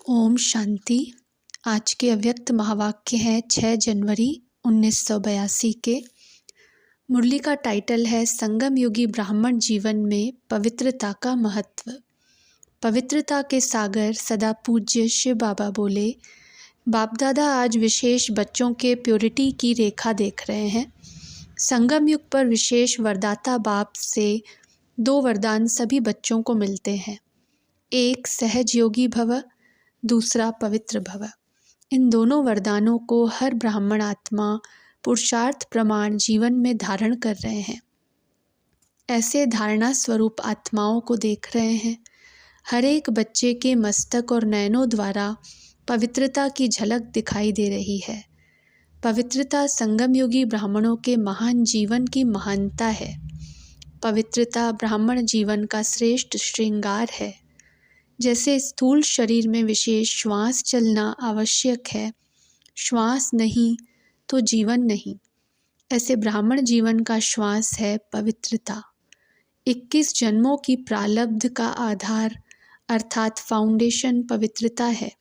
ओम शांति। आज के अव्यक्त महावाक्य हैं 6 जनवरी 1982 के। मुरली का टाइटल है संगम युगी ब्राह्मण जीवन में पवित्रता का महत्व। पवित्रता के सागर सदा पूज्य शिव बाबा बोले, बाप दादा आज विशेष बच्चों के प्योरिटी की रेखा देख रहे हैं। संगम युग पर विशेष वरदाता बाप से 2 वरदान सभी बच्चों को मिलते हैं। एक सहज योगी भव, दूसरा पवित्र भव। इन दोनों वरदानों को हर ब्राह्मण आत्मा पुरुषार्थ प्रमाण जीवन में धारण कर रहे हैं। ऐसे धारणा स्वरूप आत्माओं को देख रहे हैं। हर एक बच्चे के मस्तक और नयनों द्वारा पवित्रता की झलक दिखाई दे रही है। पवित्रता संगम योगी ब्राह्मणों के महान जीवन की महानता है। पवित्रता ब्राह्मण जीवन का श्रेष्ठ श्रृंगार है। जैसे स्थूल शरीर में विशेष श्वास चलना आवश्यक है, श्वास नहीं तो जीवन नहीं, ऐसे ब्राह्मण जीवन का श्वास है पवित्रता। 21 जन्मों की प्रारब्ध का आधार अर्थात फाउंडेशन पवित्रता है।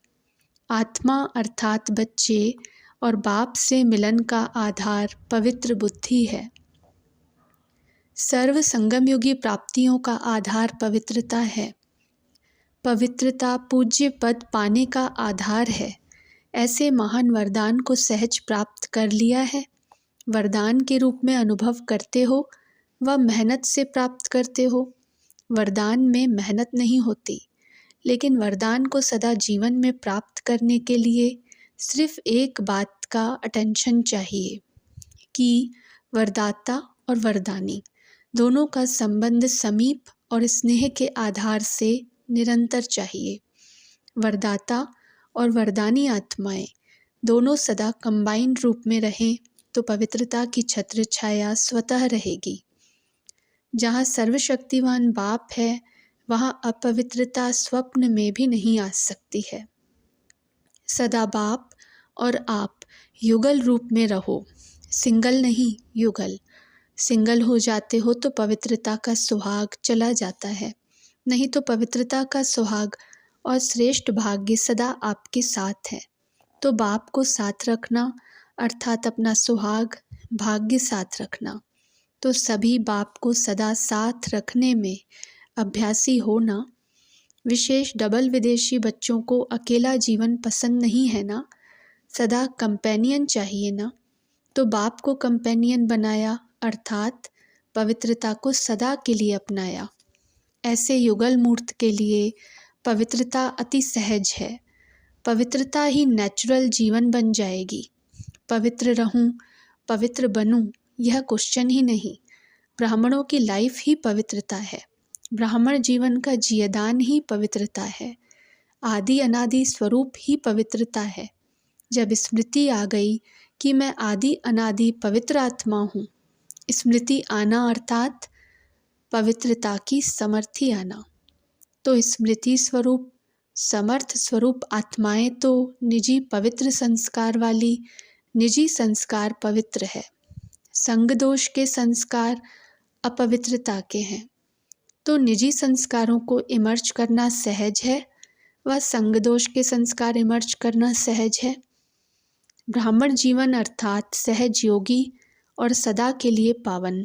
आत्मा अर्थात बच्चे और बाप से मिलन का आधार पवित्र बुद्धि है। सर्व संगम युगी प्राप्तियों का आधार पवित्रता है। पवित्रता पूज्य पद पाने का आधार है। ऐसे महान वरदान को सहज प्राप्त कर लिया है। वरदान के रूप में अनुभव करते हो व मेहनत से प्राप्त करते हो। वरदान में मेहनत नहीं होती, लेकिन वरदान को सदा जीवन में प्राप्त करने के लिए सिर्फ एक बात का अटेंशन चाहिए कि वरदाता और वरदानी दोनों का संबंध समीप और स्नेह के आधार से निरंतर चाहिए। वरदाता और वरदानी आत्माएं दोनों सदा कंबाइंड रूप में रहें तो पवित्रता की छत्र छाया स्वतः रहेगी। जहाँ सर्वशक्तिवान बाप है, वहाँ अपवित्रता स्वप्न में भी नहीं आ सकती है। सदा बाप और आप युगल रूप में रहो, सिंगल नहीं युगल। सिंगल हो जाते हो तो पवित्रता का सुहाग चला जाता है, नहीं तो पवित्रता का सुहाग और श्रेष्ठ भाग्य सदा आपके साथ है। तो बाप को साथ रखना अर्थात अपना सुहाग भाग्य साथ रखना। तो सभी बाप को सदा साथ रखने में अभ्यासी होना। विशेष डबल विदेशी बच्चों को अकेला जीवन पसंद नहीं है ना, सदा कंपेनियन चाहिए ना। तो बाप को कंपेनियन बनाया अर्थात पवित्रता को सदा के लिए अपनाया। ऐसे युगल मूर्त के लिए पवित्रता अति सहज है। पवित्रता ही नेचुरल जीवन बन जाएगी। पवित्र रहूं, पवित्र बनूं, यह क्वेश्चन ही नहीं। ब्राह्मणों की लाइफ ही पवित्रता है। ब्राह्मण जीवन का जियदान ही पवित्रता है। आदि अनादि स्वरूप ही पवित्रता है। जब स्मृति आ गई कि मैं आदि अनादि पवित्र आत्मा हूँ, स्मृति आना अर्थात पवित्रता की समर्थी आना। तो स्मृति स्वरूप समर्थ स्वरूप आत्माएं तो निजी पवित्र संस्कार वाली, निजी संस्कार पवित्र है। संग दोष के संस्कार अपवित्रता के हैं। तो निजी संस्कारों को इमर्ज करना सहज है व संग दोष के संस्कार इमर्ज करना सहज है। ब्राह्मण जीवन अर्थात सहज योगी और सदा के लिए पावन।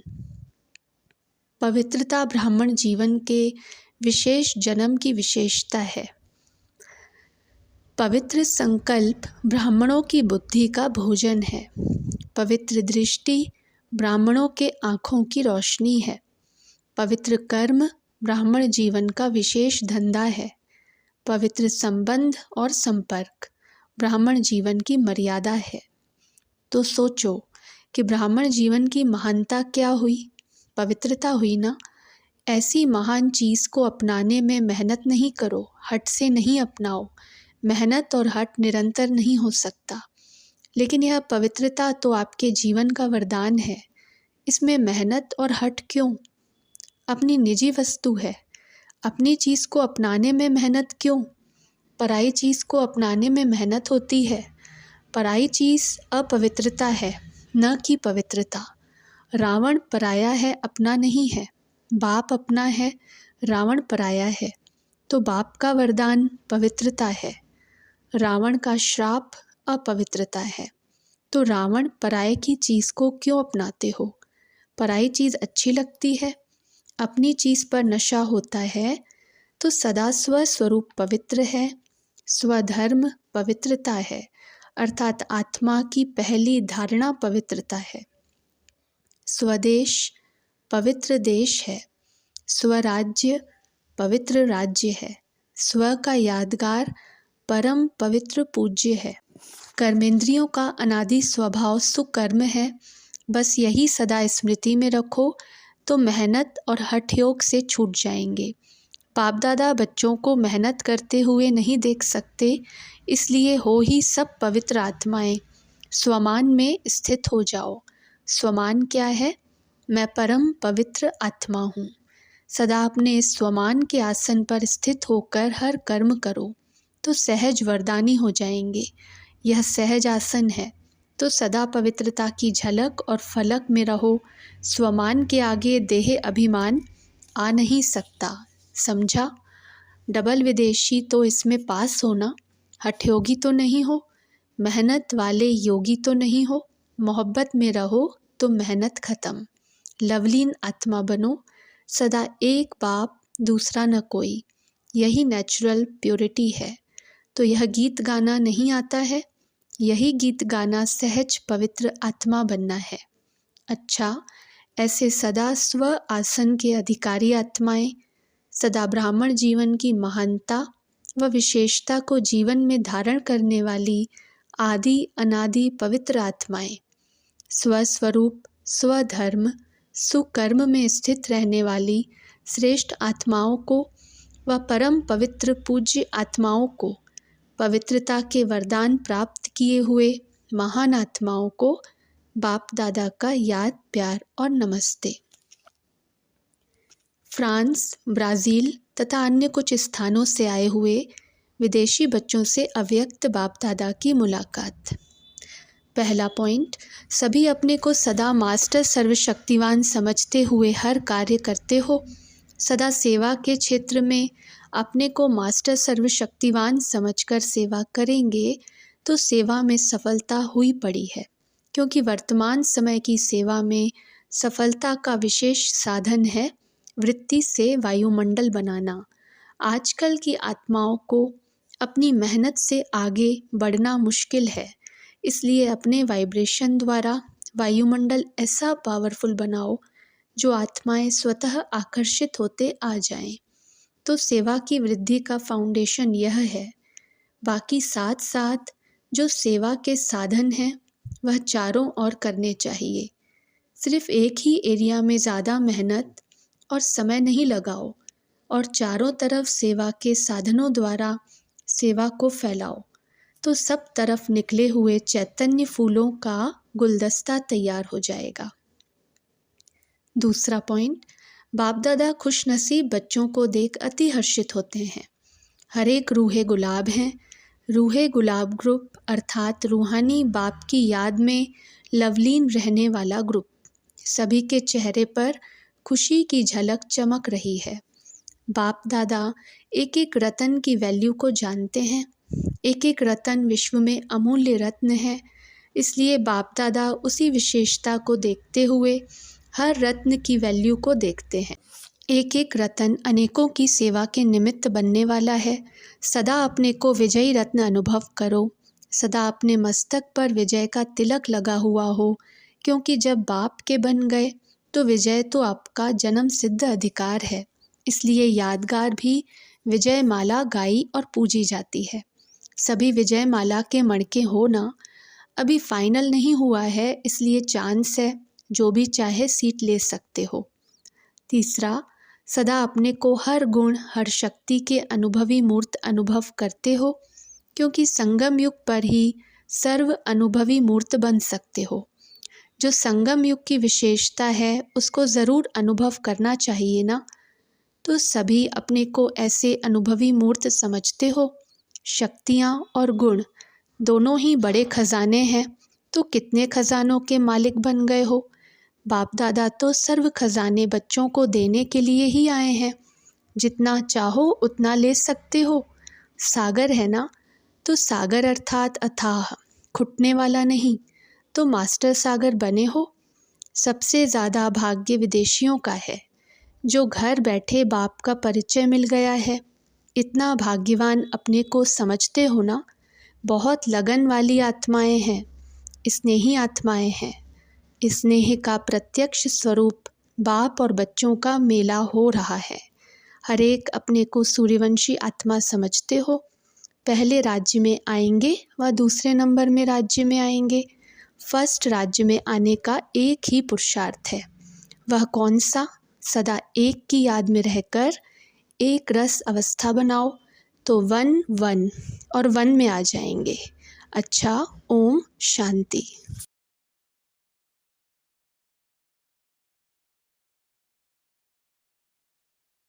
पवित्रता ब्राह्मण जीवन के विशेष जन्म की विशेषता है। पवित्र संकल्प ब्राह्मणों की बुद्धि का भोजन है। पवित्र दृष्टि ब्राह्मणों के आँखों की रोशनी है। पवित्र कर्म ब्राह्मण जीवन का विशेष धंधा है। पवित्र संबंध और संपर्क ब्राह्मण जीवन की मर्यादा है। तो सोचो कि ब्राह्मण जीवन की महानता क्या हुई? पवित्रता हुई ना। ऐसी महान चीज़ को अपनाने में मेहनत नहीं करो, हट से नहीं अपनाओ। मेहनत और हट निरंतर नहीं हो सकता, लेकिन यह पवित्रता तो आपके जीवन का वरदान है। इसमें मेहनत और हट क्यों? अपनी निजी वस्तु है, अपनी चीज़ को अपनाने में मेहनत क्यों? पराई चीज़ को अपनाने में मेहनत होती है। पराई चीज़ अपवित्रता है, न कि पवित्रता। रावण पराया है, अपना नहीं है। बाप अपना है, रावण पराया है। तो बाप का वरदान पवित्रता है। रावण का श्राप अपवित्रता है। तो रावण पराये की चीज़ को क्यों अपनाते हो? पराई चीज़ अच्छी लगती है, अपनी चीज़ पर नशा होता है। तो सदा स्वस्वरूप पवित्र है, स्वधर्म पवित्रता है, अर्थात आत्मा की पहली धारणा पवित्रता है। स्वदेश पवित्र देश है, स्वराज्य पवित्र राज्य है, स्व का यादगार परम पवित्र पूज्य है। कर्मेंद्रियों का अनादि स्वभाव सुकर्म है। बस यही सदा स्मृति में रखो तो मेहनत और हठ योग से छूट जाएंगे। बाप दादा बच्चों को मेहनत करते हुए नहीं देख सकते, इसलिए हो ही सब पवित्र आत्माएं। स्वमान में स्थित हो जाओ। स्वमान क्या है? मैं परम पवित्र आत्मा हूँ। सदा अपने इस स्वमान के आसन पर स्थित होकर हर कर्म करो तो सहज वरदानी हो जाएंगे। यह सहज आसन है तो सदा पवित्रता की झलक और फलक में रहो। स्वमान के आगे देह अभिमान आ नहीं सकता, समझा? डबल विदेशी तो इसमें पास हो ना। हठयोगी तो नहीं हो, मेहनत वाले योगी तो नहीं हो। मोहब्बत में रहो तो मेहनत खत्म। लवलीन आत्मा बनो, सदा एक बाप दूसरा न कोई। यही नेचुरल प्योरिटी है। तो यह गीत गाना नहीं आता है, यही गीत गाना सहज पवित्र आत्मा बनना है। अच्छा, ऐसे सदा स्व आसन के अधिकारी आत्माएं, सदा ब्राह्मण जीवन की महानता व विशेषता को जीवन में धारण करने वाली आदि अनादि पवित्र आत्माएं, स्वस्वरूप स्वधर्म सुकर्म में स्थित रहने वाली श्रेष्ठ आत्माओं को व परम पवित्र पूज्य आत्माओं को, पवित्रता के वरदान प्राप्त किए हुए महान आत्माओं को बाप दादा का याद प्यार और नमस्ते। फ्रांस, ब्राज़ील तथा अन्य कुछ स्थानों से आए हुए विदेशी बच्चों से अव्यक्त बाप दादा की मुलाकात। पहला पॉइंट, सभी अपने को सदा मास्टर सर्वशक्तिवान समझते हुए हर कार्य करते हो। सदा सेवा के क्षेत्र में अपने को मास्टर सर्वशक्तिवान समझकर सेवा करेंगे तो सेवा में सफलता हुई पड़ी है, क्योंकि वर्तमान समय की सेवा में सफलता का विशेष साधन है वृत्ति से वायुमंडल बनाना। आजकल की आत्माओं को अपनी मेहनत से आगे बढ़ना मुश्किल है, इसलिए अपने वाइब्रेशन द्वारा वायुमंडल ऐसा पावरफुल बनाओ जो आत्माएं स्वतः आकर्षित होते आ जाएं। तो सेवा की वृद्धि का फाउंडेशन यह है। बाकी साथ साथ जो सेवा के साधन हैं वह चारों ओर करने चाहिए। सिर्फ एक ही एरिया में ज़्यादा मेहनत और समय नहीं लगाओ और चारों तरफ सेवा के साधनों द्वारा सेवा को फैलाओ, तो सब तरफ निकले हुए चैतन्य फूलों का गुलदस्ता तैयार हो जाएगा। दूसरा पॉइंट, बाप दादा खुशनसीब बच्चों को देख अति हर्षित होते हैं। हर एक रूहे गुलाब हैं। रूहे गुलाब ग्रुप अर्थात रूहानी बाप की याद में लवलीन रहने वाला ग्रुप। सभी के चेहरे पर खुशी की झलक चमक रही है। बाप दादा एक एक रत्न की वैल्यू को जानते हैं। एक एक रत्न विश्व में अमूल्य रत्न है, इसलिए बाप दादा उसी विशेषता को देखते हुए हर रत्न की वैल्यू को देखते हैं। एक एक रत्न अनेकों की सेवा के निमित्त बनने वाला है। सदा अपने को विजयी रत्न अनुभव करो। सदा अपने मस्तक पर विजय का तिलक लगा हुआ हो, क्योंकि जब बाप के बन गए तो विजय तो आपका जन्म सिद्ध अधिकार है। इसलिए यादगार भी विजय माला गाई और पूजी जाती है। सभी विजय माला के मणके हो ना। अभी फाइनल नहीं हुआ है, इसलिए चांस है, जो भी चाहे सीट ले सकते हो। तीसरा, सदा अपने को हर गुण हर शक्ति के अनुभवी मूर्त अनुभव करते हो, क्योंकि संगम युग पर ही सर्व अनुभवी मूर्त बन सकते हो। जो संगम युग की विशेषता है उसको ज़रूर अनुभव करना चाहिए ना। तो सभी अपने को ऐसे अनुभवी मूर्त समझते हो। शक्तियाँ और गुण दोनों ही बड़े खजाने हैं, तो कितने खजानों के मालिक बन गए हो। बाप दादा तो सर्व खजाने बच्चों को देने के लिए ही आए हैं। जितना चाहो उतना ले सकते हो। सागर है ना, तो सागर अर्थात अथाह, घुटने वाला नहीं, तो मास्टर सागर बने हो। सबसे ज़्यादा भाग्य विदेशियों का है, जो घर बैठे बाप का परिचय मिल गया है। इतना भाग्यवान अपने को समझते हो ना। बहुत लगन वाली आत्माएं हैं, स्नेही आत्माएं हैं। स्नेह का प्रत्यक्ष स्वरूप बाप और बच्चों का मेला हो रहा है। हर एक अपने को सूर्यवंशी आत्मा समझते हो। पहले राज्य में आएंगे व दूसरे नंबर में राज्य में आएंगे। फर्स्ट राज्य में आने का एक ही पुरुषार्थ है, वह कौन सा? सदा एक की याद में रहकर एक रस अवस्था बनाओ, तो वन वन और वन में आ जाएंगे। अच्छा, ओम शांति।